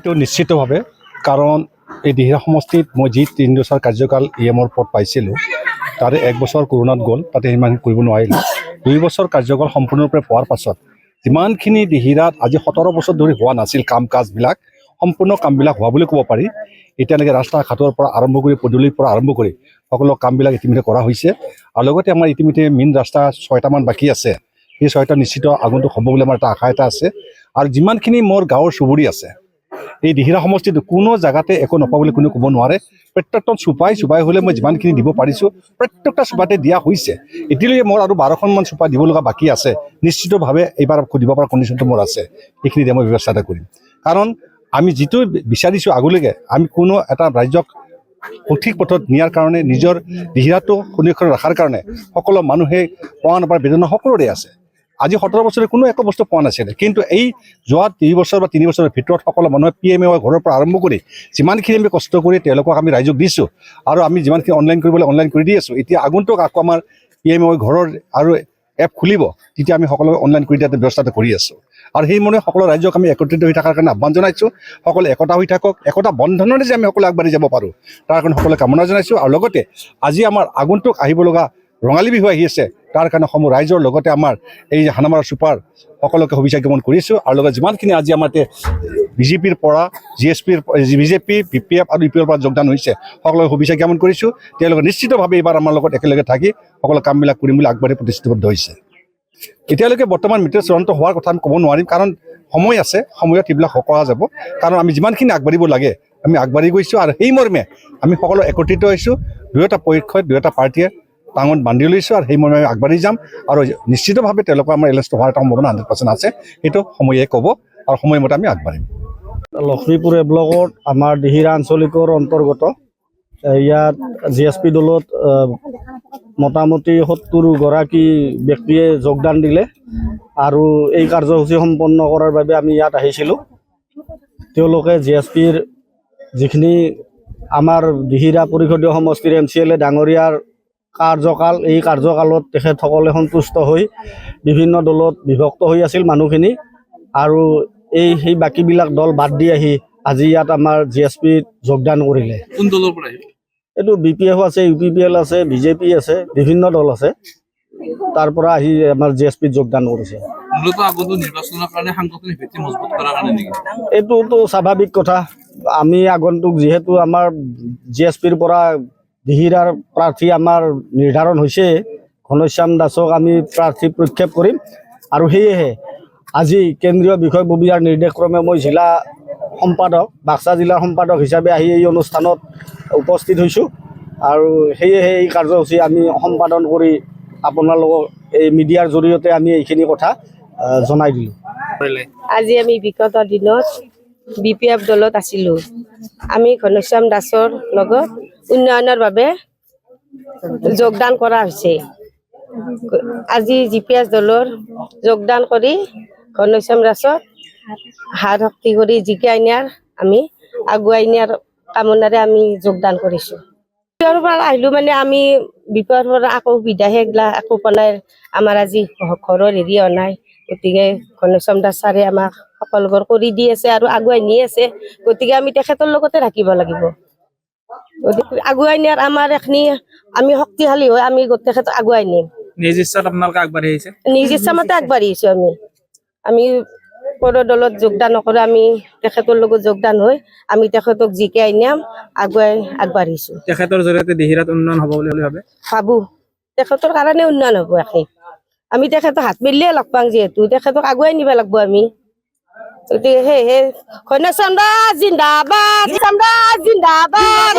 তো নিশ্চিতভাৱে কাৰণ এই দিহিৰা সমষ্টিত মই যি 3 বছৰ কাৰ্যকাল EMৰ পদ পাইছিলোঁ তাৰে 1 বছৰ কৰোণাত গ'ল, তাতে সিমান কৰিব নোৱাৰিলোঁ। 2 বছৰ কাৰ্যকাল সম্পূৰ্ণৰূপে পোৱাৰ পাছত যিমানখিনি দিহিৰাত আজি 17 বছৰ ধৰি হোৱা নাছিল কাম কাজবিলাক সম্পূৰ্ণ কামবিলাক হোৱা বুলি ক'ব পাৰি। এতিয়ালৈকে ৰাস্তা ঘাটৰ পৰা আৰম্ভ কৰি পদূলিৰ পৰা আৰম্ভ কৰি সকলো কামবিলাক ইতিমধ্যে কৰা হৈছে আৰু লগতে আমাৰ ইতিমধ্যে মেইন ৰাস্তা 6টামান বাকী আছে। সেই 6টা নিশ্চিত আগন্তুক হ'ব বুলি আমাৰ এটা আশা এটা আছে। আৰু যিমানখিনি মোৰ গাঁৱৰ চুবুৰী আছে এই দিহিৰা সমষ্টিত কোনো জায়গাতে একো নাপাব বুলি কোনো ক'ব নোৱাৰে। প্ৰত্যেকটা চুপাই হ'লে মই যিমানখিনি দিব পাৰিছোঁ প্ৰত্যেকটা চুপাতে দিয়া হৈছে। এতিয়ালৈকে মোৰ আৰু 12খনমান চুপা দিব লগা বাকী আছে। নিশ্চিতভাৱে এইবাৰ দিব পৰা কণ্ডিশ্যনটো মোৰ আছে, সেইখিনি দিয়া মই ব্যৱস্থা এটা কৰিম। কাৰণ আমি যিটো বিচাৰিছোঁ আগলৈকে আমি কোনো এটা ৰাজ্যক সঠিক পথত নিয়াৰ কাৰণে নিজৰ দিহিৰাটো সুৰক্ষিত ৰখাৰ কাৰণে সকলো মানুহে পোৱা নাপায় বেদনা সকলোৰে আছে। আজি 17 বছৰে কোনো একো বস্তু পোৱা নাছিলে, কিন্তু এই যোৱা 2 বছৰ বা 3 বছৰৰ ভিতৰত সকলো মানুহে PMAY ঘৰৰ পৰা আৰম্ভ কৰি যিমানখিনি আমি কষ্ট কৰি তেওঁলোকক আমি ৰাইজক দিছোঁ আৰু আমি যিমানখিনি অনলাইন কৰিবলৈ অনলাইন কৰি দি আছোঁ। এতিয়া আগন্তুক আকৌ আমাৰ PMAY ঘৰৰ আৰু এপ খুলিব, তেতিয়া আমি সকলোকে অনলাইন কৰি দিয়াৰ ব্যৱস্থাটো কৰি আছোঁ। আৰু সেই মনে সকলো ৰাইজক আমি একত্ৰিত হৈ থকাৰ কাৰণে আহ্বান জনাইছোঁ। সকলোৱে একতা হৈ থাকক, একতা বন্ধনেৰে যে আমি সকলো আগবাঢ়ি যাব পাৰোঁ তাৰ কাৰণে সকলোৱে কামনা জনাইছোঁ। আৰু লগতে আজি আমাৰ আগন্তুক আহিব লগা ৰঙালী বিহু আহি আছে, তাৰ কাৰণে সমূহ ৰাইজৰ লগতে আমাৰ এই হানামাৰা চুপাৰ সকলোকে শুভেচ্ছা জ্ঞাপন কৰিছোঁ। আৰু লগত যিমানখিনি আজি আমাৰ BJPৰ পৰা BJP BPF আৰু UPৰ পৰা যোগদান হৈছে সকলোকে শুভেচ্ছা জ্ঞাপন কৰিছোঁ। তেওঁলোকে নিশ্চিতভাৱে এইবাৰ আমাৰ লগত একেলগে থাকি সকলো কামবিলাক কৰিম বুলি আগবাঢ়ি প্ৰতিশ্ৰুতিবদ্ধ হৈছে। এতিয়ালৈকে বৰ্তমান মিটিং চূড়ান্ত হোৱাৰ কথা আমি ক'ব নোৱাৰিম, কাৰণ সময় আছে, সময়ত সেইবিলাক কৰা যাব। কাৰণ আমি যিমানখিনি আগবাঢ়িব লাগে আমি আগবাঢ়ি গৈছোঁ আৰু সেই মৰ্মে আমি সকলো একত্ৰিত হৈছোঁ। দুয়োটা পক্ষই দুয়োটা পাৰ্টীয়ে টাঙত বান্ধি লৈছোঁ আৰু সেই মৰ্মে আমি আগবাঢ়ি যাম। আৰু নিশ্চিতভাৱে তেওঁলোকৰ আমাৰ এলাইনছটো হোৱাৰ এটা সম্ভাৱনা 100% আছে। সেইটো সময়ে ক'ব আৰু সময়মতে আমি আগবাঢ়িম। লক্ষ্মীপুৰ এ ব্লকত আমাৰ দিহিৰা আঞ্চলিকৰ অন্তৰ্গত ইয়াত GSP দলত মোটামুটি 70 গৰাকী ব্যক্তিয়ে যোগদান দিলে আৰু এই কাৰ্যসূচী সম্পন্ন কৰাৰ বাবে আমি ইয়াত আহিছিলোঁ। তেওঁলোকে GSPৰ যিখিনি আমাৰ দিহিৰা পৰিষদীয় সমষ্টিৰ MCLA ডাঙৰীয়াৰ কাৰ্যকাল, এই কাৰ্যকালত তেখেতসকলে সন্তুষ্ট হৈ বিভিন্ন দলত বিভক্ত হৈ আছিল মানুহখিনি আৰু সেই বাকীবিলাক দল বাদ দি আহি আজি ইয়াত আমাৰ GSPত যোগদান কৰিলে। কোন দলৰ পৰা এইটো BPF আছে, UPPL আছে, BJP আছে, বিভিন্ন দল আছে। তাৰ পৰা আহি আমাৰ GSPত যোগদান কৰিছে। মূলত আগন্তুক নিৰ্বাচনৰ কাৰণে সাংগঠনিক ভিত্তি মজবুত কৰাৰ কাৰণে নেকি? এইটোতো স্বাভাৱিক কথা। আমি আগন্তুক যিহেতু আমাৰ GSPৰ পৰা দিহিৰাৰ প্ৰাৰ্থী আমাৰ নিৰ্ধাৰণ হৈছে, ঘনশ্যাম দাসক আমি প্ৰাৰ্থী প্ৰক্ষেপ কৰিম আৰু সেয়েহে আজি কেন্দ্ৰীয় বিষয়ববীয়াৰ নিৰ্দেশক্ৰমে মই জিলা সম্পাদক, বাক্সা জিলাৰ সম্পাদক হিচাপে আহি এই অনুষ্ঠানত উপস্থিত হৈছোঁ আৰু সেয়েহে এই কাৰ্যসূচী আমি সম্পাদন কৰি আপোনালোকক এই মিডিয়াৰ জৰিয়তে আমি এইখিনি কথা জনাই দিলোঁ। আজি আমি বিগত দিনত BPF দলত আছিলোঁ। আমি ঘনশ্যাম দাসৰ লগত উন্নয়নৰ বাবে যোগদান কৰা হৈছে। আজি GPS দলৰ যোগদান কৰি ঘনশ্যাম দাসক হাত শক্তি কৰি জিকাই নিয়াৰ আমি আগুৱাই নিয়াৰ কামনাৰে আমি যোগদান কৰিছোঁ। বিপৰ পৰা আহিলোঁ মানে আমি বিপৰ পৰা আকৌ সুবিধাহে এইগিলা একো পলাই আমাৰ আজি ঘৰৰ হেৰি নাই। গতিকে ঘনশ্যাম দাস ছাৰে আমাক সকলোবোৰ কৰি দি আছে আৰু আগুৱাই নি আছে। গতিকে আমি তেখেতৰ লগতে থাকিব লাগিব। গতিকে আগুৱাই নিয়াৰ আমাৰ এখিনি আমি শক্তিশালী হৈ আমি তেখেতক আগুৱাই নিম। নিজ ইচ্ছাত আপোনালোকে আগবাঢ়ি আহিছে? নিজ ইচ্ছামতে আগবাঢ়ি আহিছোঁ। আমি কোনো দলত যোগদান নকৰোঁ, আমি তেখেতৰ লগত যোগদান হৈ আমি তেখেতক জিকাই নিয়াম আগবাঢ়িছোঁ। তেখেতৰ জৰিয়তে দিহিৰাত উন্নয়ন হ'ব বুলি ভাবে? ভাবোঁ তেখেতৰ কাৰণে উন্নয়ন হ'ব। আমি তেখেতক হাত মিলিয়ে লগ পাওঁ, যিহেতু তেখেতক আগুৱাই নিব লাগিব আমি। গতিকে সেয়েহে ঘনশ্যাম দাস জিন্দাবাদ, জিন্দাবাদ।